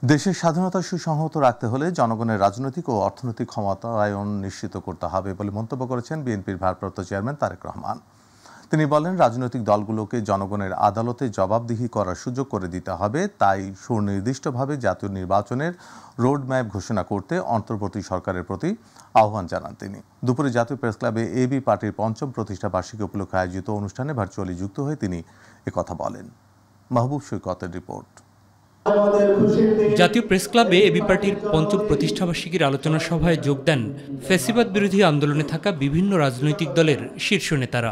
দেশের স্বাধীনতা সুসংহত রাখতে হলে জনগণের রাজনৈতিক ও অর্থনৈতিক ক্ষমতায়ন নিশ্চিত করতে হবে বলে মন্তব্য করেছেন বিএনপির ভারপ্রাপ্ত চেয়ারম্যান তারেক রহমান। তিনি বলেন, রাজনৈতিক দলগুলোকে জনগণের আদালতে জবাবদিহি করার সুযোগ করে দিতে হবে। তাই সুনির্দিষ্টভাবে জাতীয় নির্বাচনের রোডম্যাপ ঘোষণা করতে অন্তর্বর্তী সরকারের প্রতি আহ্বান জানান তিনি। দুপুরে জাতীয় প্রেসক্লাবে এবি পার্টির ৫ম প্রতিষ্ঠা বার্ষিকী উপলক্ষে আয়োজিত অনুষ্ঠানে ভার্চুয়ালি যুক্ত হয়ে তিনি একথা বলেন। মাহবুব সৈকতের রিপোর্ট। জাতীয় প্রেস ক্লাবে এবি পার্টির ৫ম প্রতিষ্ঠাবার্ষিকীর আলোচনা সভায় যোগ দেন ফ্যাসিবাদ বিরোধী আন্দোলনে থাকা বিভিন্ন রাজনৈতিক দলের শীর্ষ নেতারা।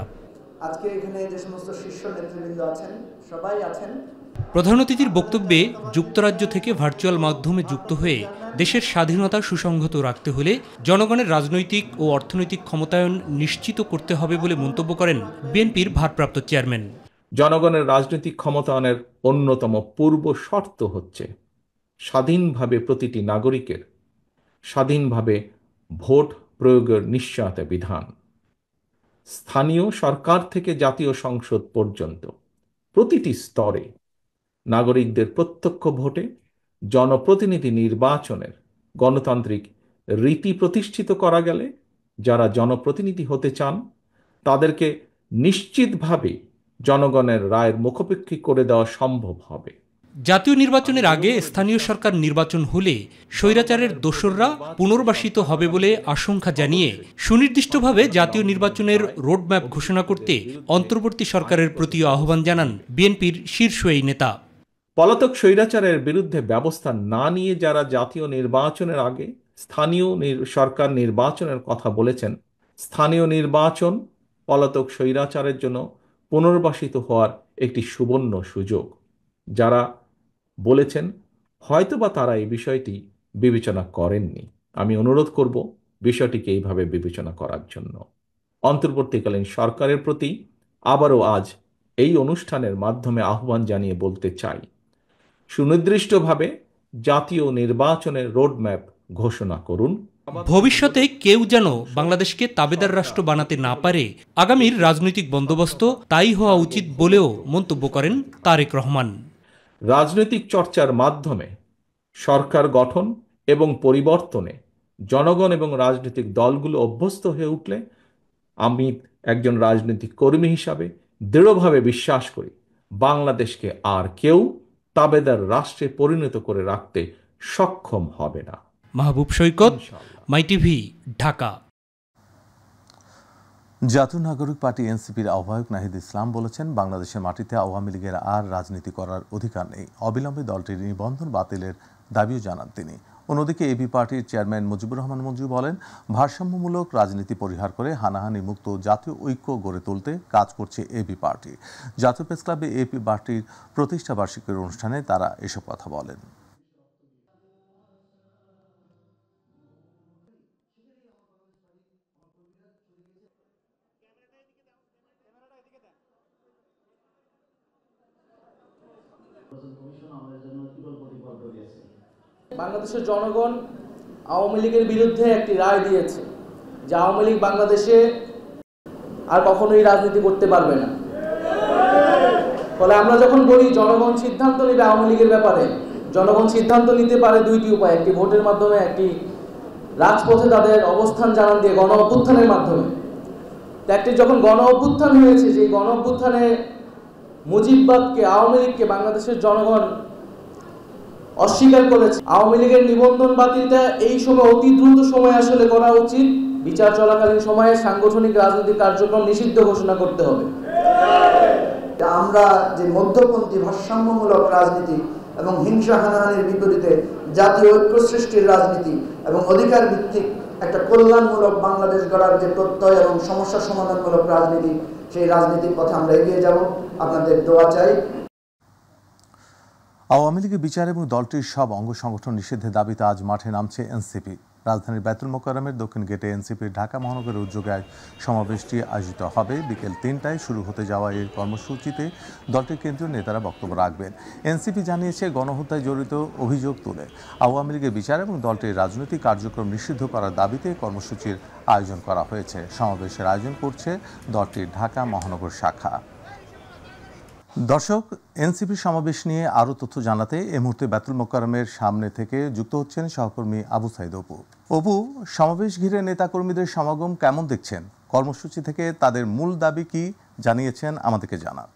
আজকে এখানে যে সমস্ত শীর্ষ নেতৃবৃন্দ আছেন সবাই আছেন। প্রধান অতিথির বক্তব্যে যুক্তরাজ্য থেকে ভার্চুয়াল মাধ্যমে যুক্ত হয়ে দেশের স্বাধীনতা সুসংহত রাখতে হলে জনগণের রাজনৈতিক ও অর্থনৈতিক ক্ষমতায়ন নিশ্চিত করতে হবে বলে মন্তব্য করেন বিএনপির ভারপ্রাপ্ত চেয়ারম্যান। জনগণের রাজনৈতিক ক্ষমতায়নের অন্যতম পূর্ব শর্ত হচ্ছে স্বাধীনভাবে প্রতিটি নাগরিকের স্বাধীনভাবে ভোট প্রয়োগের নিশ্চয়তা বিধান। স্থানীয় সরকার থেকে জাতীয় সংসদ পর্যন্ত প্রতিটি স্তরে নাগরিকদের প্রত্যক্ষ ভোটে জনপ্রতিনিধি নির্বাচনের গণতান্ত্রিক রীতি প্রতিষ্ঠিত করা গেলে যারা জনপ্রতিনিধি হতে চান তাদেরকে নিশ্চিতভাবে জনগণের রায়ের মুখোপেক্ষী করে দেওয়া সম্ভব হবে। জাতীয় নির্বাচনের আগে স্থানীয় সরকার নির্বাচন হলে স্বৈরাচারের দোসররা পুনর্বাসিত হবে বলে আশঙ্কা জানিয়ে সুনির্দিষ্টভাবে জাতীয় নির্বাচনের রোডম্যাপ ঘোষণা করতে অন্তর্বর্তী সরকারের প্রতি আহ্বান জানান বিএনপির শীর্ষ এই নেতা। পলাতক স্বৈরাচারের বিরুদ্ধে ব্যবস্থা না নিয়ে যারা জাতীয় নির্বাচনের আগে স্থানীয় সরকার নির্বাচনের কথা বলেছেন, স্থানীয় নির্বাচন পলাতক স্বৈরাচারের জন্য পুনর্বাসিত হওয়ার একটি সুবর্ণ সুযোগ। যারা বলেছেন হয়তোবা তারা এই বিষয়টি বিবেচনা করেননি। আমি অনুরোধ করব বিষয়টিকে এইভাবে বিবেচনা করার জন্য। অন্তর্বর্তীকালীন সরকারের প্রতি আবারও আজ এই অনুষ্ঠানের মাধ্যমে আহ্বান জানিয়ে বলতে চাই, সুনির্দিষ্টভাবে জাতীয় নির্বাচনের রোডম্যাপ ঘোষণা করুন। ভবিষ্যতে কেউ যেন বাংলাদেশকে তাবেদার রাষ্ট্র বানাতে না পারে, আগামীর রাজনৈতিক বন্দোবস্ত তাই হওয়া উচিত বলেও মন্তব্য করেন তারেক রহমান। রাজনৈতিক চর্চার মাধ্যমে সরকার গঠন এবং পরিবর্তনে জনগণ এবং রাজনৈতিক দলগুলো অভ্যস্ত হয়ে উঠলে আমি একজন রাজনৈতিক কর্মী হিসাবে দৃঢ়ভাবে বিশ্বাস করি বাংলাদেশকে আর কেউ তাবেদার রাষ্ট্রে পরিণত করে রাখতে সক্ষম হবে না। মাহবুব সৈকত, মাই টিভি, ঢাকা। জাতীয় নাগরিক পার্টি এনসিপির আহ্বায়ক নাহিদ ইসলাম বলেছেন, বাংলাদেশের মাটিতে আওয়ামী লীগের আর রাজনীতি করার অধিকার নেই। অবিলম্বে দলটির নিবন্ধন বাতিলের দাবিও জানান তিনি। অন্যদিকে এবি পার্টির চেয়ারম্যান মুজিবুর রহমান মঞ্জু বলেন, ভারসাম্যমূলক রাজনীতি পরিহার করে হানাহানি মুক্ত জাতীয় ঐক্য গড়ে তুলতে কাজ করছে এবি পার্টি। জাতীয় প্রেস ক্লাবে এবি পার্টির প্রতিষ্ঠা বার্ষিকীর অনুষ্ঠানে তারা এসব কথা বলেন। বাংলাদেশের জনগণ আওয়ামী লীগের বিরুদ্ধে একটি রায় দিয়েছে যে আওয়ামী লীগ বাংলাদেশে আর কখনোই রাজনীতি করতে পারবে না। ফলে আমরা যখন বলি জনগণ সিদ্ধান্ত নেবে আওয়ামী লীগের ব্যাপারে, জনগণ সিদ্ধান্ত নিতে পারে দুইটি উপায়, একটি ভোটের মাধ্যমে, একটি রাজপথে তাদের অবস্থান জানান দিয়ে গণ অভ্যুত্থানের মাধ্যমে। একটি যখন গণ অভ্যুত্থান হয়েছে, যে গণ অভ্যুত্থানে মুজিববাদকে, আওয়ামী লীগকে বাংলাদেশের জনগণ অস্বীকার করেছে। আওয়ামী লীগের নিবন্ধন বাতিলটা এই সময় অতি দ্রুত সময় আসলে করা উচিত। বিচার চলাকালীন সময়ে সাংগঠনিক রাজনৈতিক কার্যক্রম নিষিদ্ধ ঘোষণা করতে হবে। আমরা যে মধ্যপন্থী ভারসাম্যমূলক রাজনীতি এবং হিংসা হানাহানির বিপরীতে জাতীয় ঐক্য সৃষ্টির রাজনীতি এবং অধিকার ভিত্তিক একটা কল্যাণমূলক বাংলাদেশ গড়ার যে প্রত্যয় এবং সমস্যা সমাধানমূলক রাজনীতি, সেই রাজনীতির পথে আমরা এগিয়ে যাব। আপনাদের দোয়া চাই। আওয়ামী লীগের বিচার এবং দলটির সব অঙ্গ সংগঠন নিষিদ্ধের দাবিতে আজ মাঠে নামছে এনসিপি। রাজধানীর বায়তুল মোকাররমের দক্ষিণ গেটে এনসিপির ঢাকা মহানগরের উদ্যোগে সমাবেশটি আয়োজিত হবে। বিকেল ৩টায় শুরু হতে যাওয়া এই কর্মসূচিতে দলটির কেন্দ্রীয় নেতারা বক্তব্য রাখবেন। এনসিপি জানিয়েছে, গণহত্যায় জড়িত অভিযোগ তুলে আওয়ামী লীগের বিচার এবং দলটির রাজনৈতিক কার্যক্রম নিষিদ্ধ করার দাবিতে কর্মসূচির আয়োজন করা হয়েছে। সমাবেশের আয়োজন করছে দলটির ঢাকা মহানগর শাখা। দর্শক, এনসিপি সমাবেশ নিয়ে আরও তথ্য জানাতে এই মুহূর্তে বায়তুল মোকাররমের সামনে থেকে যুক্ত হচ্ছেন সহকর্মী আবু সাইদ অপু। অপু, সমাবেশ ঘিরে নেতাকর্মীদের সমাগম কেমন দেখছেন? কর্মসূচি থেকে তাদের মূল দাবি কি জানিয়েছেন আমাদেরকে জানান।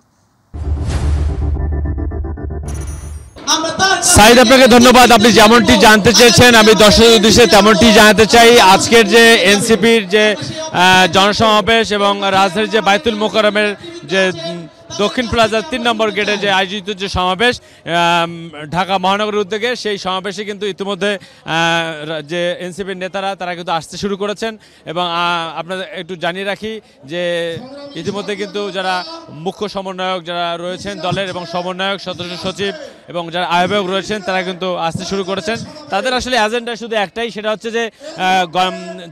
সাইদ, আপনাকে ধন্যবাদ। আপনি যেমনটি জানতে চেয়েছেন আমি দর্শকদের উদ্দেশ্যে তেমনটি জানাতে চাই। আজকের যে এনসিপির যে জনসমাবেশ এবং রাজধানীর যে বায়তুল মোকাররমের যে দক্ষিণ প্লাজার 3 নম্বর গেটে যে আয়োজিত যে সমাবেশ ঢাকা মহানগরের উদ্যোগে, সেই সমাবেশে কিন্তু ইতিমধ্যে যে এনসিপির নেতারা তারা কিন্তু আসতে শুরু করেছেন। এবং আপনাদের একটু জানিয়ে রাখি যে ইতিমধ্যে কিন্তু যারা মুখ্য সমন্বয়ক যারা রয়েছেন দলের এবং সমন্বয়ক সদস্য সচিব এবং যারা আহ্বায়ক রয়েছেন তারা কিন্তু আসতে শুরু করেছেন। তাদের আসলে এজেন্ডা শুধু একটাই, সেটা হচ্ছে যে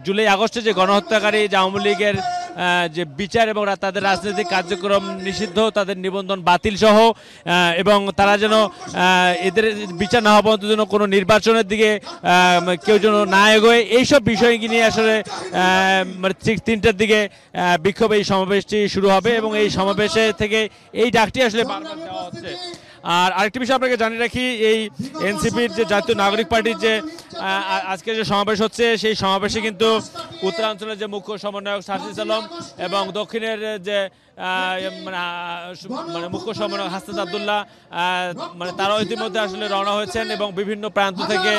জুলাই আগস্টে যে গণহত্যাকারী যে আওয়ামী লীগের যে বিচার এবং তাদের রাজনৈতিক কার্যক্রম নিষিদ্ধ, তাদের নিবন্ধন বাতিল সহ, এবং তারা যেন এদের বিচার না হওয়া পর্যন্ত যেন কোনো নির্বাচনের দিকে কেউ যেন না এগোয়, এইসব বিষয় নিয়ে আসলে ঠিক 3টার দিকে বিক্ষোভ এই সমাবেশটি শুরু হবে এবং এই সমাবেশে থেকে এই ডাকটি আসলে বারবার দেওয়া হচ্ছে। আর আরেকটি বিষয় আপনাকে জানিয়ে রাখি, এই এনসিপির যে জাতীয় নাগরিক পার্টির যে আজকে যে সমাবেশ হচ্ছে, সেই সমাবেশে কিন্তু উত্তরাঞ্চলের যে মুখ্য সমন্বয়ক সার্জিস আলম এবং দক্ষিণের যে মানে মুখ্য সমন্বয়ক হাসনাত আব্দুল্লাহ তারাও ইতিমধ্যে আসলে রওনা হয়েছেন এবং বিভিন্ন প্রান্ত থেকে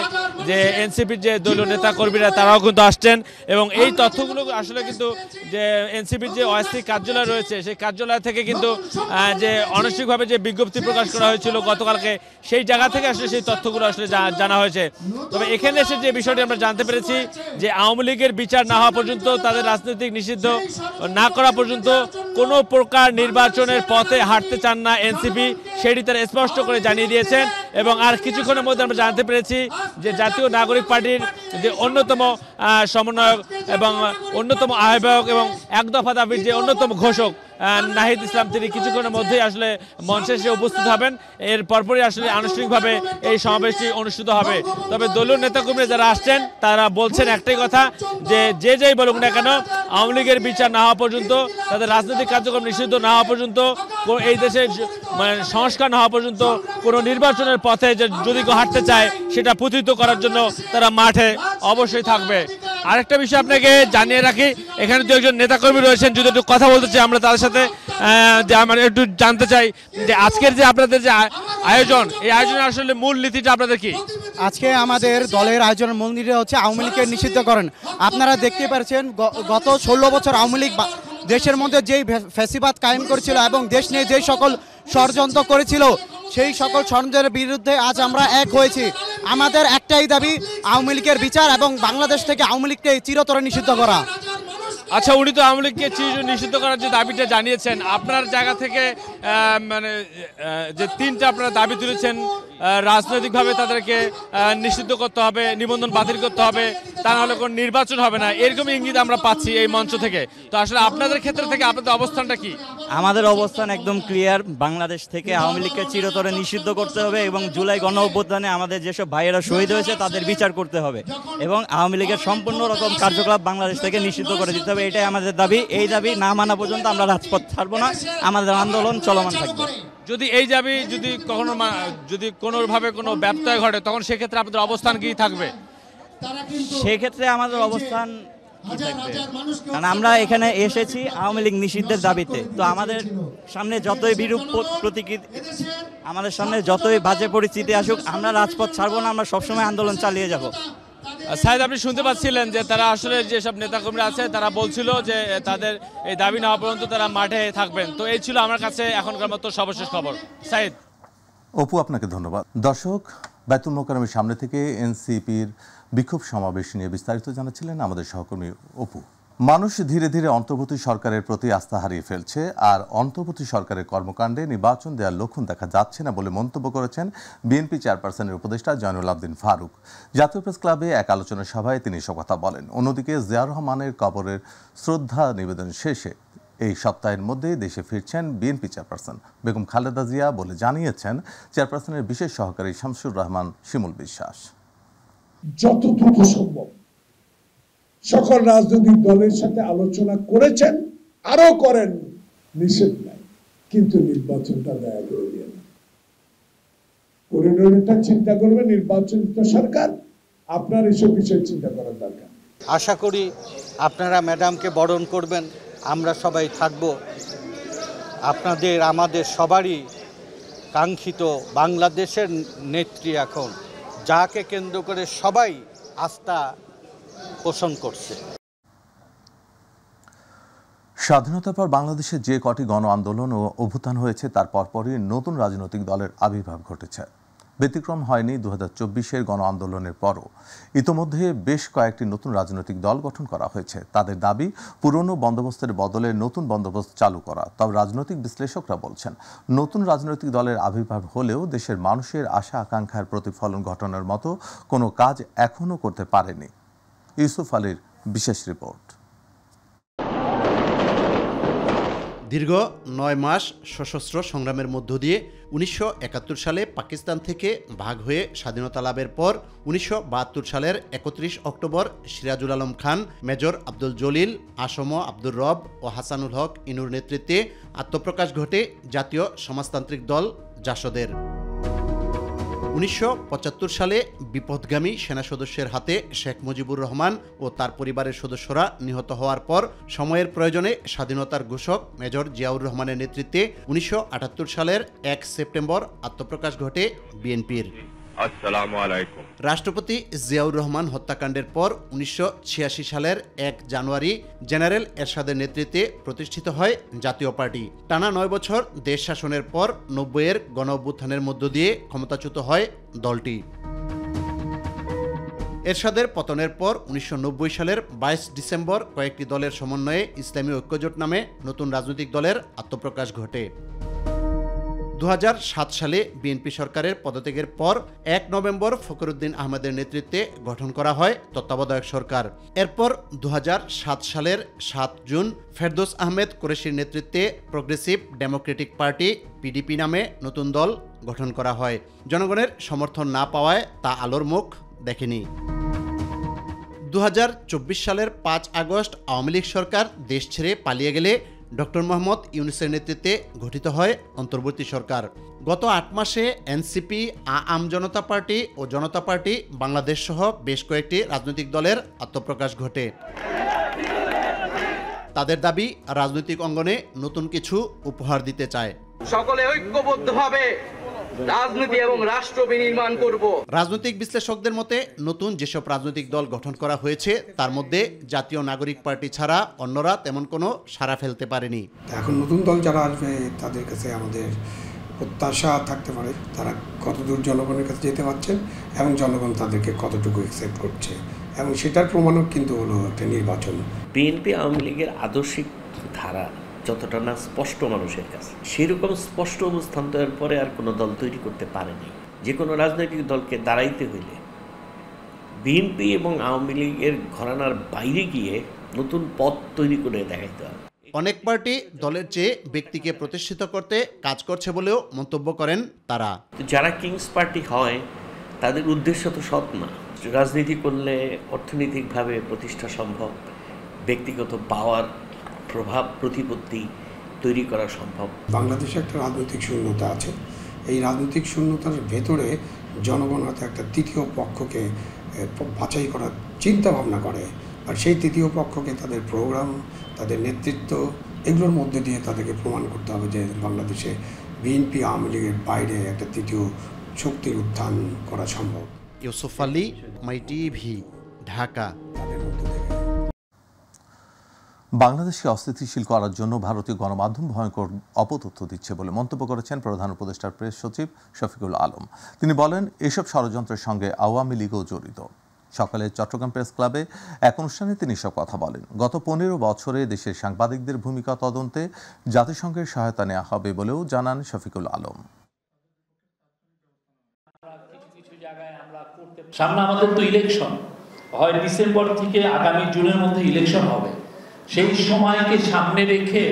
যে এনসিপির যে দলীয় নেতা কর্মীরা তারাও কিন্তু আসছেন। এবং এই তথ্যগুলো আসলে কিন্তু যে এনসিপির যে অস্থায়ী কার্যালয় রয়েছে, সেই কার্যালয় থেকে কিন্তু যে অনৈচ্ছিকভাবে যে বিজ্ঞপ্তি প্রকাশ করা হয়েছিল গতকালকে, সেই জায়গা থেকে আসলে সেই তথ্যগুলো আসলে জানা হয়েছে। তবে এখানে এসে যে বিষয়টি আমরা জানতে পেরেছি যে আওয়ামী লীগের বিচার না হওয়া পর্যন্ত, তাদের রাজনৈতিক নিষিদ্ধ না করা পর্যন্ত কোনো প্রকার নির্বাচনের পথে হাঁটতে চান না এনসিপি, সেটি তারা স্পষ্ট করে জানিয়ে দিয়েছেন। এবং আর কিছুক্ষণের মধ্যে আমরা জানতে পেরেছি যে জাতীয় নাগরিক পার্টির যে অন্যতম সমন্বয়ক এবং অন্যতম আহ্বায়ক এবং এক দফা দাবির যে অন্যতম ঘোষক নাহিদ ইসলাম, তিনি কিছুক্ষণের মধ্যেই আসলে মঞ্চে এসে উপস্থিত হবেন। এর পরপরই আসলে আনুষ্ঠানিকভাবে এই সমাবেশটি অনুষ্ঠিত হবে। তবে দলীয় নেতাকর্মী যারা আসছেন তারা বলছেন একটাই কথা, যে যেই বলুক না কেন, আওয়ামী লীগের বিচার না হওয়া পর্যন্ত, তাদের রাজনৈতিক কার্যক্রম নিষিদ্ধ না হওয়া পর্যন্ত, এই দেশে মানে সংস্কার না হওয়া পর্যন্ত কোনো নির্বাচনের পথে যদি কেউ হাঁটতে চায় সেটা প্রতিহত করার জন্য তারা মাঠে অবশ্যই থাকবে। আরেকটা বিষয় আপনাকে জানিয়ে রাখি, এখানে দু একজন নেতাকর্মী রয়েছেন, যদি একটু কথা বলতে চাই আমরা তাদের সাথে, যে আমরা একটু জানতে চাই যে আজকের যে আপনাদের যে আয়োজন, এই আয়োজনের আসলে মূল নীতিটা আপনাদের কি? আজকে আমাদের দলের আয়োজনের মূল নীতি হচ্ছে আওয়ামী লীগকে নিষিদ্ধ করেন। আপনারা দেখতে পাচ্ছেন গত 16 বছর আওয়ামী লীগ দেশের মধ্যে যেই ফ্যাসিবাদ কায়েম করেছিল এবং দেশ নিয়ে যেই সকল ষড়যন্ত্র করেছিল, সেই সকল ষড়যন্ত্রের বিরুদ্ধে আজ আমরা এক হয়েছি। আমাদের একটাই দাবি, আওয়ামী লীগের বিচার এবং বাংলাদেশ থেকে আওয়ামী লীগকে চিরতরে নিষিদ্ধ করা। আচ্ছা, উনি তো আওয়ামী লীগকে নিষিদ্ধ করার যে দাবিটা জানিয়েছেন, আপনার জায়গা থেকে মানে যে 3টা আপনারা দাবি তুলেছেন, রাজনৈতিকভাবে তাদেরকে নিষিদ্ধ করতে হবে, নিবন্ধন বাতিল করতে হবে, তা নাহলে কোনো নির্বাচন হবে না, এরকম ইঙ্গিত আমরা পাচ্ছি এই মঞ্চ থেকে। তো আসলে আপনাদের ক্ষেত্রে থেকে আপনাদের অবস্থানটা কি? আমাদের অবস্থান একদম ক্লিয়ার, বাংলাদেশ থেকে আওয়ামী লীগকে চিরতরে নিষিদ্ধ করতে হবে এবং জুলাই গণ অভ্যুত্থানে আমাদের যেসব ভাইয়েরা শহীদ হয়েছে তাদের বিচার করতে হবে এবং আওয়ামী লীগের সম্পূর্ণ রকম কার্যকলাপ বাংলাদেশ থেকে নিষিদ্ধ করে দিতে হবে। এটাই আমাদের দাবি। এই দাবি না মানা পর্যন্ত আমরা রাজপথ ছাড়বো না, আমাদের আন্দোলন চলমান থাকবে। যদি এই দাবি যদি কখনো যদি কোনোভাবে কোনো ব্যত্যয় ঘটে, তখন সেক্ষেত্রে আপনাদের অবস্থান কি থাকবে? সেক্ষেত্রে আমাদের অবস্থান কি থাকবে, কারণ আমরা এখানে এসেছি আওয়ামী লীগ নিষিদ্ধের দাবিতে। তো আমাদের সামনে যতই বিরূপ প্রতিক্রিয়া, আমাদের সামনে যতই বাজে পরিস্থিতি আসুক, আমরা রাজপথ ছাড়বো না, আমরা সবসময় আন্দোলন চালিয়ে যাব। সাইদ, আপনি শুনতে পাচ্ছিলেন যে তারা আসলে যেসব নেতাকর্মীরা আছে তারা বলছিল যে তাদের এই দাবি না হওয়া পর্যন্ত তারা মাঠে থাকবেন। তো এই ছিল আমার কাছে এখনকার মতো সর্বশেষ খবর। সাইদ। অপু, আপনাকে ধন্যবাদ। দর্শক, বায়তুল মোকাররমের সামনে থেকে এনসিপির বিক্ষোভ সমাবেশ নিয়ে বিস্তারিত জানাচ্ছিলেন আমাদের সহকর্মী অপু। মানুষ ধীরে ধীরে অন্তর্বর্তী সরকারের প্রতি আস্থা হারিয়ে ফেলছে, আর অন্তর্বর্তী সরকারের কর্মকাণ্ডে নির্বাচন দেওয়ার লক্ষণ দেখা যাচ্ছে না বলে মন্তব্য করেছেন বিএনপি চেয়ারপারসনের উপদেষ্টা জয়নুল আবদিন ফারুক। জাতীয় প্রেস ক্লাবে এক আলোচনা সভায় তিনি এসব কথা বলেন। অন্যদিকে জিয়াউর রহমানের কবরের শ্রদ্ধা নিবেদন শেষে এই সপ্তাহের মধ্যে দেশে ফিরছেন বিএনপি চেয়ারপারসন বেগম খালেদা জিয়া বলে জানিয়েছেন চেয়ারপারসনের বিশেষ সহকারী শামসুর রহমান শিমুল বিশ্বাস। যত দ্রুত সম্ভব সকল রাজনৈতিক দলের সাথে আলোচনা করেছেন, আরো করেন, নিষেধ নাই। কিন্তু নির্বাচনটা দয়া করে দিয়ে না। করিডোরটা চিন্তা করবে নির্বাচনিত সরকার, আপনার এসব বিষয় চিন্তা করার দরকার। আশা করি আপনারা ম্যাডামকে বরণ করবেন, আমরা সবাই থাকব। আপনাদের আমাদের সবারই কাঙ্ক্ষিত বাংলাদেশের নেত্রী এখন, যাকে কেন্দ্র করে সবাই আস্থা পোষণ করছে। স্বাধীনতার পর বাংলাদেশে যে কটি গণ আন্দোলন ও অভ্যুত্থান হয়েছে তার পরপরই নতুন রাজনৈতিক দলের আবির্ভাব ঘটেছে। ব্যতিক্রম হয়নি 2024-এর গণ আন্দোলনের পরও। ইতোমধ্যে বেশ কয়েকটি নতুন রাজনৈতিক দল গঠন করা হয়েছে। তাদের দাবি পুরনো বন্দোবস্তের বদলে নতুন বন্দোবস্ত চালু করা। তবে রাজনৈতিক বিশ্লেষকরা বলছেন, নতুন রাজনৈতিক দলের আবির্ভাব হলেও দেশের মানুষের আশা আকাঙ্ক্ষার প্রতিফলন ঘটানোর মতো কোনো কাজ এখনও করতে পারেনি। ইউসুফ আলীর বিশেষ রিপোর্ট। দীর্ঘ 9 মাস সশস্ত্র সংগ্রামের মধ্য দিয়ে 1971 সালে পাকিস্তান থেকে ভাগ হয়ে স্বাধীনতা লাভের পর 1972 সালের 31 অক্টোবর সিরাজুল আলম খান, মেজর আব্দুল জলিল, আসম আব্দুর রব ও হাসানুল হক ইনুর নেতৃত্বে আত্মপ্রকাশ ঘটে জাতীয় সমাজতান্ত্রিক দল জাসদের। 1975 সালে বিপথগামী সেনা সদস্যের হাতে শেখ মুজিবুর রহমান ও তার পরিবারের সদস্যরা নিহত হওয়ার পর সময়ের প্রয়োজনে স্বাধীনতার ঘোষক মেজর জিয়াউর রহমানের নেতৃত্বে 1978 সালের 1 সেপ্টেম্বর আত্মপ্রকাশ ঘটে বিএনপির। রাষ্ট্রপতি জিয়াউর রহমান হত্যাকাণ্ডের পর 1986 সালের 1 জানুয়ারি জেনারেল এরশাদের নেতৃত্বে প্রতিষ্ঠিত হয় জাতীয় পার্টি। টানা 9 বছর দেশ শাসনের পর 90-এর গণ অভ্যুত্থানের মধ্য দিয়ে ক্ষমতাচ্যুত হয় দলটি। এরশাদের পতনের পর 1990 সালের 22 ডিসেম্বর কয়েকটি দলের সমন্বয়ে ইসলামী ঐক্যজোট নামে নতুন রাজনৈতিক দলের আত্মপ্রকাশ ঘটে। 2007 সালে বিএনপি সরকারের পদত্যাগের পর 1 নভেম্বর ফখরুদ্দিন আহমেদের নেতৃত্বে গঠন করা হয় তত্ত্বাবধায়ক সরকার। এরপর 2007 সালের 7 জুন ফেরদৌস আহমেদ কুরেশির নেতৃত্বে প্রগ্রেসিভ ডেমোক্রেটিক পার্টি পিডিপি নামে নতুন দল গঠন করা হয়। জনগণের সমর্থন না পাওয়ায় তা আলোর মুখ দেখেনি। 2024 সালের 5 আগস্ট আওয়ামী লীগ সরকার দেশ ছেড়ে পালিয়ে গেলে ডক্টর মোহাম্মদ ইউনূসের নেতৃত্বে গঠিত হয় অন্তর্বর্তী সরকার। গত 8 মাসে এনসিপি, আম জনতা পার্টি ও জনতা পার্টি বাংলাদেশ সহ বেশ কয়েকটি রাজনৈতিক দলের আত্মপ্রকাশ ঘটে। তাদের দাবি রাজনৈতিক অঙ্গনে নতুন কিছু উপহার দিতে চায়। সকলে ঐক্যবদ্ধভাবে রাজনীতি এবং রাষ্ট্র বিনির্মাণ করব। রাজনৈতিক বিশ্লেষকদের মতে নতুন যেসব রাজনৈতিক দল গঠন করা হয়েছে তার মধ্যে জাতীয় নাগরিক পার্টি ছাড়া অন্যরা তেমন কোনো সাড়া ফেলতে পারেনি। এখন নতুন দল যারা আসবে তাদের কাছে আমাদের প্রত্যাশা থাকতে পারে তারা কতদূর জনগণের কাছে যেতে পারছেন এবং জনগণ তাদেরকে কতটুকু অ্যাকসেপ্ট করছে, এবং সেটার প্রমাণও কিন্তু হলো একটা নির্বাচন। বিএনপি আওয়ামী লীগের আদর্শিক ধারা যতটা না স্পষ্ট মানুষের কাছে, সেরকম স্পষ্ট অবস্থান দেওয়ার পরে আর কোনো দল তৈরি করতে পারেনি। যে কোনো রাজনৈতিক দলকে দাঁড়াইতে হইলে বিএনপি এবং আওয়ামী লীগের ঘরানার বাইরে গিয়ে নতুন পথ তৈরি করে দেখাইতে হবে। অনেক পার্টি দলের চেয়ে ব্যক্তিকে প্রতিষ্ঠিত করতে কাজ করছে বলেও মন্তব্য করেন তারা। যারা কিংস পার্টি হয় তাদের উদ্দেশ্য তো সৎ না। রাজনীতি করলে অর্থনৈতিকভাবে প্রতিষ্ঠা সম্ভব, ব্যক্তিগত পাওয়ার, প্রভাব, প্রতিপত্তি তৈরি করা সম্ভব। বাংলাদেশে একটা রাজনৈতিক শূন্যতা আছে। এই রাজনৈতিক শূন্যতার ভেতরে জনগণ হয়তো একটা তৃতীয় পক্ষকে বাছাই করার চিন্তা ভাবনা করে, আর সেই তৃতীয় পক্ষকে তাদের প্রোগ্রাম, তাদের নেতৃত্ব, এগুলোর মধ্যে দিয়ে তাদেরকে প্রমাণ করতে হবে যে বাংলাদেশে বিএনপি আওয়ামী লীগের বাইরে একটা তৃতীয় শক্তির উত্থান করা সম্ভব। ইউসুফ আলী, মাই টিভি, ঢাকা। বাংলাদেশকে অস্থিতিশীল করার জন্য ভারতীয় গণমাধ্যম ভয়ঙ্কর অপতথ্য দিচ্ছে বলে মন্তব্য করেছেন প্রধান উপদেষ্টার প্রেস সচিব শফিকুল আলম। তিনি বলেন, এসব ষড়যন্ত্রের সঙ্গে আওয়ামী লীগও জড়িত। সকালে চট্টগ্রাম প্রেস ক্লাবে এক অনুষ্ঠানে তিনি সব কথা বলেন। গত 15 বছরে দেশের সাংবাদিকদের ভূমিকা তদন্তে জাতিসংঘের সহায়তা নেওয়া হবে বলেও জানান শফিকুল আলম। সামনে আমাদের তো ইলেকশন হয়, ডিসেম্বর থেকে আগামী জুনের মধ্যে ইলেকশন হবে। সেই সময়কে সামনে রেখে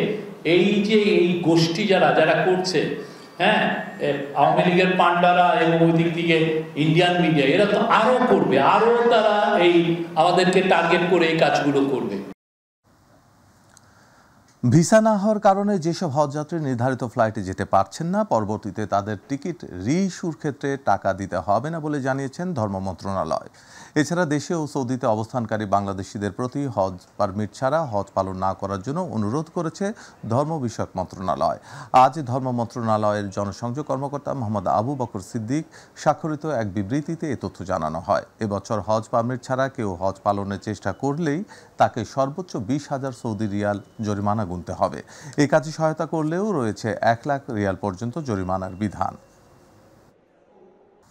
এই যে এই গোষ্ঠী যারা করছে, হ্যাঁ, আওয়ামী লীগের পান্ডারা এবং ওই দিক থেকে ইন্ডিয়ান মিডিয়া, এরা তো আরো করবে, আরো তারা এই আমাদেরকে টার্গেট করে এই কাজগুলো করবে। ভিসা না হওয়ার কারণে যেসব হজযাত্রী নির্ধারিত ফ্লাইটে যেতে পারছেন না, পরবর্তীতে তাদের টিকিট রি-ইস্যুর ক্ষেত্রে টাকা দিতে হবে না বলে জানিয়েছেন ধর্ম মন্ত্রণালয়। এছাড়া দেশে ও সৌদিতে অবস্থানকারী বাংলাদেশিদের প্রতি হজ পারমিট ছাড়া হজ পালন না করার জন্য অনুরোধ করেছে ধর্ম বিষয়ক মন্ত্রণালয়। আজ ধর্ম মন্ত্রণালয়ের জনসংযোগ কর্মকর্তা মোহাম্মদ আবু বকর সিদ্দিক স্বাক্ষরিত এক বিবৃতিতে এ তথ্য জানানো হয়। এবছর হজ পারমিট ছাড়া কেউ হজ পালনের চেষ্টা করলেই তাকে সর্বোচ্চ 20,000 সৌদি রিয়াল জরিমানা গুনতে হবে। এই কাজে সহায়তা করলেও রয়েছে 1 লাখ রিয়াল পর্যন্ত জরিমানার বিধান।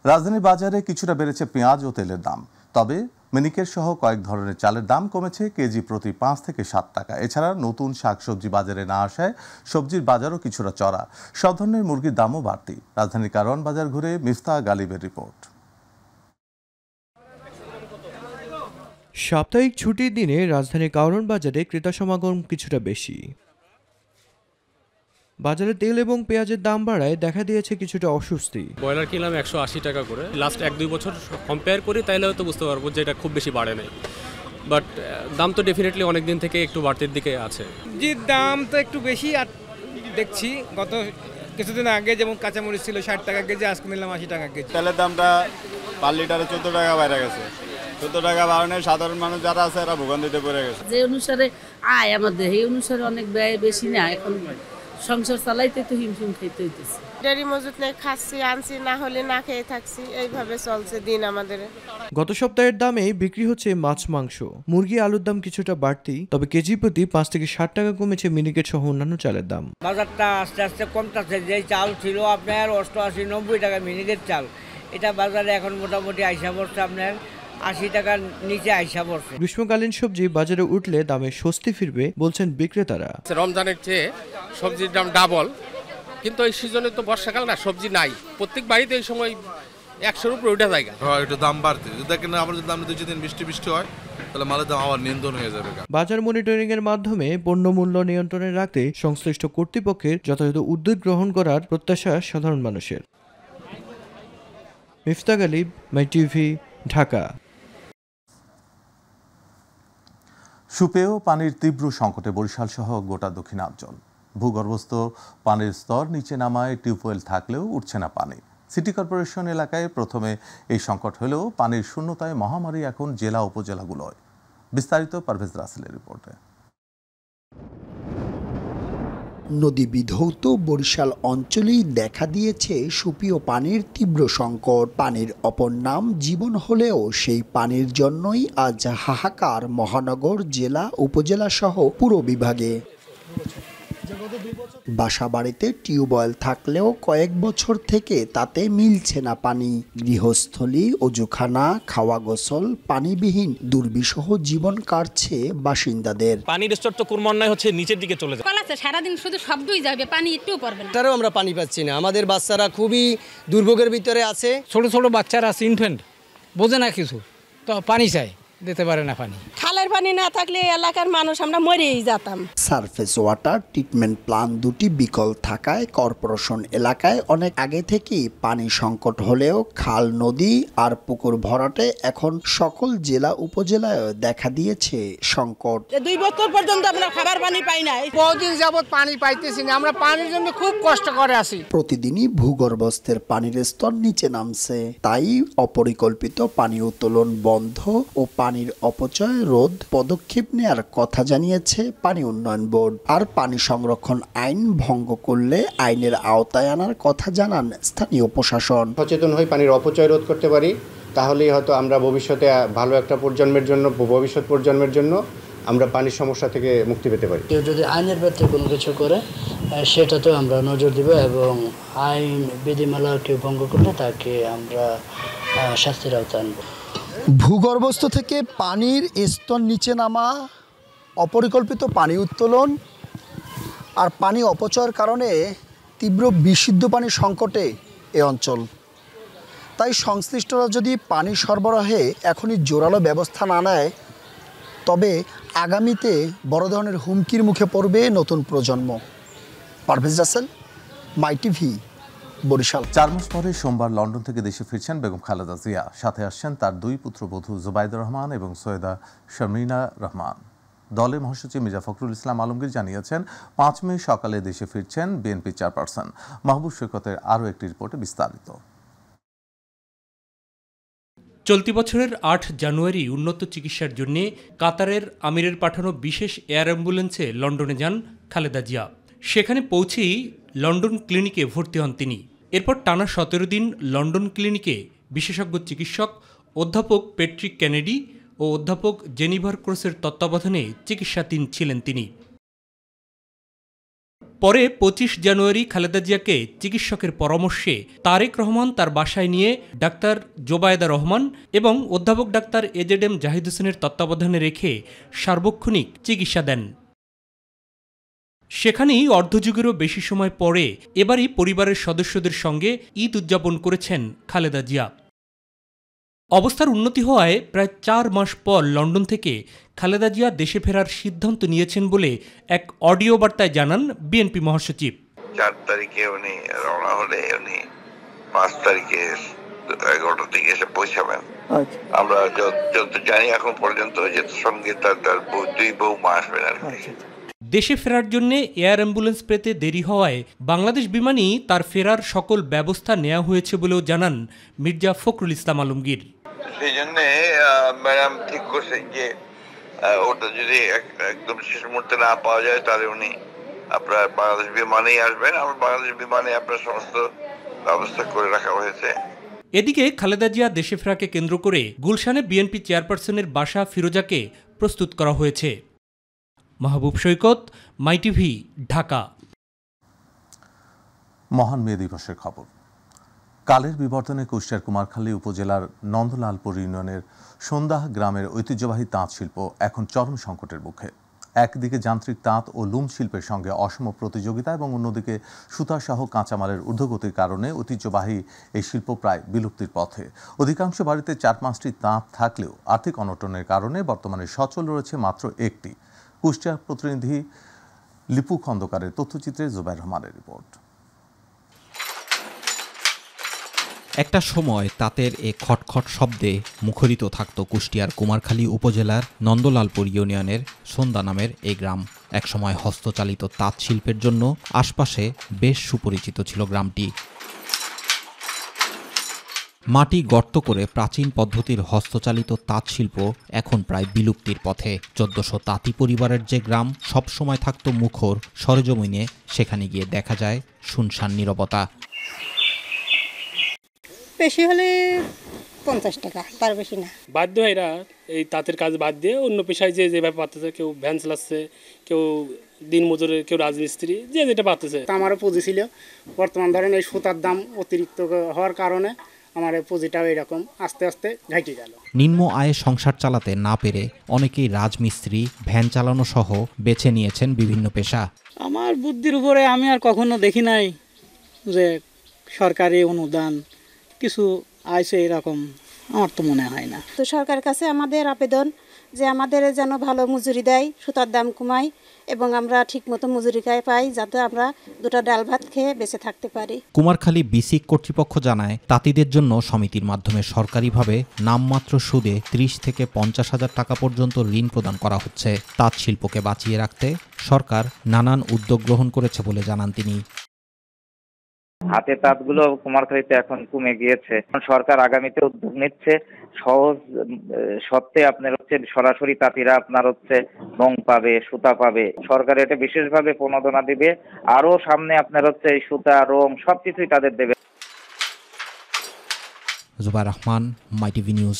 রাজধানীর বাজারে কিছুটা বেড়েছে পেঁয়াজ ও তেলের দাম, তবে মিনিকেট সহ কয়েক ধরনের চালের দাম কমেছে কেজি প্রতি 5 থেকে 7 টাকা। এছাড়া নতুন শাকসবজি বাজারে না আসায় সবজির বাজারও কিছুটা চড়া। সব ধরনের মুরগির দামও বাড়তি। রাজধানীর কারওয়ান বাজার ঘুরে মিফতাহ গালিবের রিপোর্ট। সাপ্তাহিক ছুটির দিনে রাজধানীর কারওয়ান বাজারে ক্রেতা সমাগম কিছুটা বেশি। বাজারে তেল এবং পেঁয়াজের দাম বাড়ায় দেখা দিয়েছে কিছুটা অস্বস্তি। ব্রয়লার কিনলাম 180 টাকা করে। লাস্ট 1-2 বছর কম্পেয়ার করি তাইলে হয়তো বুঝতে পারবো যে এটা খুব বেশি বাড়ে নাই, বাট দাম তো ডেফিনেটলি অনেক দিন থেকে একটু বাড়তির দিকে আছে। জি, দাম তো একটু বেশি আর দেখছি। গত কিছুদিন আগে যেমন কাঁচামরিচ ছিল 60 টাকা কেজি, আজকে নিলাম 80 টাকা কেজি। তেলের দামটা পার লিটারে 14 টাকা বাইরে গেছে। 14 টাকা বাড়ানোর সাধারণ মানুষ যারা আছে এরা ভোগান্তিতে পড়ে গেছে। যে অনুসারে আয় আমাদের, এই অনুসারে অনেক ব্যয় বেশি না, এখন সংসার চালাইতে তো হিমশিম খাইতে হইতেছে। ডেরি মজুত নেই, খাচ্ছি আনছি, না হলে না খেয়ে থাকছি, এইভাবে চলছে দিন আমাদের। গত সপ্তাহের দামে বিক্রি হচ্ছে মাছ, মাংস, মুরগি, আলুর দাম কিছুটা বাড়তি, তবে কেজি প্রতি 5 থেকে 60 টাকা কমেছে মিনিকেট সহ অন্যান্য চালের দাম। বাজারটা আস্তে আস্তে কমতেছে। যে চাল ছিল আপনার 88-90 টাকা মিনিকেট চাল, এটা বাজারে এখন মোটামুটি আইসা পড়ছে আপনার 80 টাকার নিচে আইসা পড়ছে। গ্রীষ্মকালীন সবজি বাজারে উঠলে দামে স্বস্তি ফিরবে বলছেন বিক্রেতারা। রমজানের চেয়ে সবজির দাম ডাবল, কিন্তু এই সিজনে তো বর্ষাকাল না, সবজি নাই। প্রত্যেক বাড়িতে এই সময় 100-র উপরে ওইটা জায়গা একটু দাম বাড়তে দেখেন, আবার যদি দাম 2 দিন বৃষ্টি হয় তাহলে মালের দাম আবার নিয়ন্ত্রণ হয়ে যাবে। বাজার মনিটরিং এর মাধ্যমে পণ্য মূল্য নিয়ন্ত্রণে রাখতে সংশ্লিষ্ট কর্তৃপক্ষের যথাযথ উদ্যোগ গ্রহণ করার প্রত্যাশা সাধারণ মানুষের। মিফতাহ গালিব, মাই টিভি, ঢাকা। সুপেয় পানির তীব্র সংকটে বরিশাল সহ গোটা দক্ষিণাঞ্চল। ভূগর্ভস্থ পানির স্তর নিচে নামায় টিউবওয়েল থাকলেও উঠছে না পানি। সিটি কর্পোরেশন এলাকায় প্রথমে এই সংকট হলেও পানির শূন্যতায় মহামারী এখন জেলা উপজেলাগুলোয়। বিস্তারিত পারভেজ রাসেলের রিপোর্টে। নদী বিধৌত বরিশাল অঞ্চলেই দেখা দিয়েছে সুপেয় পানির তীব্র সংকট। পানির অপর নাম জীবন হলেও সেই পানির জন্যই আজ হাহাকার মহানগর, জেলা, উপজেলা সহ পুরো বিভাগে। বাসা বাড়িতে টিউবওয়েল থাকলেও কয়েক বছর থেকে তাতে মিলছে না পানি। গৃহস্থলী, অজুখানা, খাওয়া, গোসল, পানিবিহীন দুর্বিষহ জীবন কাটছে বাসিন্দাদের। পানির স্তর তো ক্রমান্বয়ে হচ্ছে নিচের দিকে চলে যায়। সারাদিন শুধু শব্দই যাবে, পানি একটু পড়বে না। তারও আমরা পানি পাচ্ছি না। আমাদের বাচ্চারা খুবই দুর্ভোগের ভিতরে আছে। ছোট ছোট বাচ্চারা আছে, ইনফ্যান্ট, বোঝে না কিছু, তো পানি চাই, দিতে পারে না পানি। খালের পানি না থাকলে এলাকার মানুষ আমরা মরেই যেতাম। সারফেস ওয়াটার ট্রিটমেন্ট প্ল্যান্ট দুটি বিকল থাকায় কর্পোরেশন এলাকায় অনেক আগে থেকেই পানি সংকট হলেও খাল, নদী আর পুকুর ভরাটে এখন সকল জেলা উপজেলায় দেখা দিয়েছে সংকট। 2 বছর পর্যন্ত আমরা খাবার পানি পাই নাই। বহুদিন যাবত পানি পাইতেছি না, আমরা পানির জন্য খুব কষ্ট করে আছি। প্রতিদিনই ভূগর্ভস্থের পানির স্তর নিচে নামছে, তাই অপরিকল্পিত পানি উত্তোলন বন্ধ ও পানির অপচয় রোধ পদক্ষেপ নেয়ার কথা জানিয়েছে পানি উন্নয়ন বোর্ড। আর পানি সংরক্ষণ আইন ভঙ্গ করলে আইনের আওতায় আনার কথা জানান স্থানীয় প্রশাসন। সচেতন হয়ে পানির অপচয় রোধ করতে পারি, তাহলেই হয়তো আমরা ভবিষ্যতে ভালো একটা ভবিষ্যৎ প্রজন্মের জন্য আমরা পানির সমস্যা থেকে মুক্তি পেতে পারি। কেউ যদি আইনের ভিত্তিতে কোনো কিছু করে সেটাতেও আমরা নজর দেব এবং আইন বিধিমালা কেউ ভঙ্গ করলে তাকে আমরা শাস্তির আওতায় আনব। ভূগর্ভস্থ থেকে পানির স্তর নিচে নামা, অপরিকল্পিত পানি উত্তোলন আর পানি অপচয়ের কারণে তীব্র বিশুদ্ধ পানি সংকটে এ অঞ্চল। তাই সংশ্লিষ্টরা যদি পানি সরবরাহে এখনই জোরালো ব্যবস্থা না নেয়, তবে আগামীতে বড় ধরনের হুমকির মুখে পড়বে নতুন প্রজন্ম। পারভেজ রাসেল, মাই টিভি, বরিশাল। 4 মাস পরে সোমবার লন্ডন থেকে দেশে ফিরছেন বেগম খালেদা জিয়া। সাথে আসছেন তার 2 পুত্রবধূ জুবাইদুর রহমান এবং সৈয়দা শারমিনা রহমান। দলের মহাসচিব মির্জা ফখরুল ইসলাম আলমগীর জানিয়েছেন 5 মে সকালে দেশে ফিরছেন বিএনপি চেয়ারপারসন। মাহবুব সৈকতের আরও একটি রিপোর্টে বিস্তারিত। চলতি বছরের 8 জানুয়ারি উন্নত চিকিৎসার জন্য কাতারের আমিরের পাঠানো বিশেষ এয়ার অ্যাম্বুলেন্সে লন্ডনে যান খালেদা জিয়া। সেখানে পৌঁছেই লন্ডন ক্লিনিকে ভর্তি হন তিনি। এরপর টানা 17 দিন লন্ডন ক্লিনিকে বিশেষজ্ঞ চিকিৎসক অধ্যাপক প্যাট্রিক কেনেডি ও অধ্যাপক জেনিভার ক্রসের তত্ত্বাবধানে চিকিৎসাধীন ছিলেন তিনি। পরে 25 জানুয়ারি খালেদা জিয়াকে চিকিৎসকের পরামর্শে তারেক রহমান তার বাসায় নিয়ে ডাক্তার জোবায়েদা রহমান এবং অধ্যাপক ডাক্তার এজেডএম জাহিদ হোসেনের তত্ত্বাবধানে রেখে সার্বক্ষণিক চিকিৎসা দেন। সেখানেই অর্ধযুগেরও বেশি সময় পরে এবারই পরিবারের সদস্যদের সঙ্গে ঈদ উদযাপন করেছেন খালেদা জিয়া। অবস্থার উন্নতি হওয়ায় প্রায় 4 মাস পর লন্ডন থেকে খালেদা জিয়া দেশে ফেরার সিদ্ধান্ত নিয়েছেন বলে এক অডিও বার্তায় জানান বিএনপি মহাসচিব। 4 তারিখে উনি রওনা হলে উনি 5 তারিখে 11টার দিকে এসে পৌঁছাবেন। আমরা যত জানি এখন পর্যন্ত যে সঙ্গে তার 2 বৌমা আসবেন আর কি। দেশে ফেরার জন্য এয়ার অ্যাম্বুলেন্স পেতে দেরি হওয়ায় বাংলাদেশ বিমানই তার ফেরার সকল ব্যবস্থা নেওয়া হয়েছে বলেও জানান মির্জা ফখরুল ইসলাম আলমগীর। সেই জন্য ম্যাডাম ঠিক করছেন যে ওটা যদি একদম শেষ মুহূর্তে না পাওয়া যায় তাহলে উনি আপনার বাংলাদেশ বিমানেই আসবেন। আমরা বাংলাদেশ বিমানে আপনার সমস্ত ব্যবস্থা করে রাখা হয়েছে। এদিকে খালেদা জিয়া দেশে ফেরাকে কেন্দ্র করে গুলশানে বিএনপি চেয়ারপারসনের বাসা ফিরোজাকে প্রস্তুত করা হয়েছে। মাহবুব সৈকত, মাই টিভি, ঢাকা। মহান মে দিবসের খবর। কালের বিবর্তনে কুষ্টিয়ার কুমারখালী উপজেলার নন্দলালপুর ইউনিয়নের সন্ধ্যা গ্রামের ঐতিহ্যবাহী তাঁত শিল্প এখন চরম সংকটের মুখে। একদিকে যান্ত্রিক তাঁত ও লুম শিল্পের সঙ্গে অসম প্রতিযোগিতা এবং অন্যদিকে সুতাসহ কাঁচামালের ঊর্ধ্বগতির কারণে ঐতিহ্যবাহী এই শিল্প প্রায় বিলুপ্তির পথে। অধিকাংশ বাড়িতে 4-5টি তাঁত থাকলেও আর্থিক অনটনের কারণে বর্তমানে সচল রয়েছে মাত্র একটি। কুষ্টিয়ার প্রতিনিধি লিপু খন্দকারের তথ্যচিত্রে জুবাইর রহমানের রিপোর্ট। একটা সময় তাঁতের এ খটখট শব্দে মুখরিত থাকত কুষ্টিয়ার কুমারখালী উপজেলার নন্দলালপুর ইউনিয়নের সন্ধ্যা নামের এই গ্রাম। একসময় হস্তচালিত তাঁত শিল্পের জন্য আশপাশে বেশ সুপরিচিত ছিল গ্রামটি। মাটি গর্ত করে প্রাচীন পদ্ধতির হস্তচালিত তাঁত শিল্প এখন প্রায় বিলুপ্তির পথে। 1400 তাঁতি পরিবারের যে গ্রাম সবসময় থাকত মুখর সরেজমিনে, সেখানে গিয়ে দেখা যায় শুনশান নীরবতা। বেশি হলে 50 টাকা, তার বেশি না। বাধ্য এরা এই তাঁতের কাজ বাদ দিয়ে অন্য পেশায় যেভাবে পারতেছে, কেউ ভ্যান চালাচ্ছে, কেউ দিন মজুরে, কেউ রাজমিস্ত্রি, যে যেটা পারতেছে। আমারও পুঁজি ছিল, বর্তমান ধরেন এই সুতার দাম অতিরিক্ত হওয়ার কারণে আমার পুঁজিটাও এরকম আস্তে আস্তে ঘাইটে গেল। নিম্ন আয়ে সংসার চালাতে না পেরে অনেকেই রাজমিস্ত্রি, ভ্যান চালানো সহ বেছে নিয়েছেন বিভিন্ন পেশা। আমার বুদ্ধির উপরে আমি আর কখনো দেখি নাই যে সরকারি অনুদান কিছু আইছে, এরকম আমার তো মনে হয় না। তো সরকারের কাছে আমাদের আবেদন যে আমাদের যেন ভালো মজুরি দেয়, সুতার দাম কমায় এবং আমরা ঠিকমতো মজুরি পাই, যাতে আমরা দুটো ডাল ভাত খেয়ে বেঁচে থাকতে পারি। কুমারখালী বিসিক কর্তৃপক্ষ জানায়, তাঁতিদের জন্য সমিতির মাধ্যমে সরকারিভাবে নামমাত্র সুদে 30 থেকে 50 হাজার টাকা পর্যন্ত ঋণ প্রদান করা হচ্ছে। তাঁত শিল্পকে বাঁচিয়ে রাখতে সরকার নানান উদ্যোগ গ্রহণ করেছে বলে জানান তিনি। হাতে তাঁতগুলো কুমারখালীতে এখন কমে গিয়েছে। সরকার আগামীতে উদ্যোগ নিচ্ছে, সহজ সত্ত্বে আপনার সরাসরি তাঁতিরা আপনার রং পাবে, সুতা পাবে। সরকার এটা বিশেষভাবে প্রণোদনা দিবে, আরো সামনে আপনার এই সুতা, রং সবকিছুই তাদের দেবে। জুবাইর রহমান, মাই টিভি নিউজ।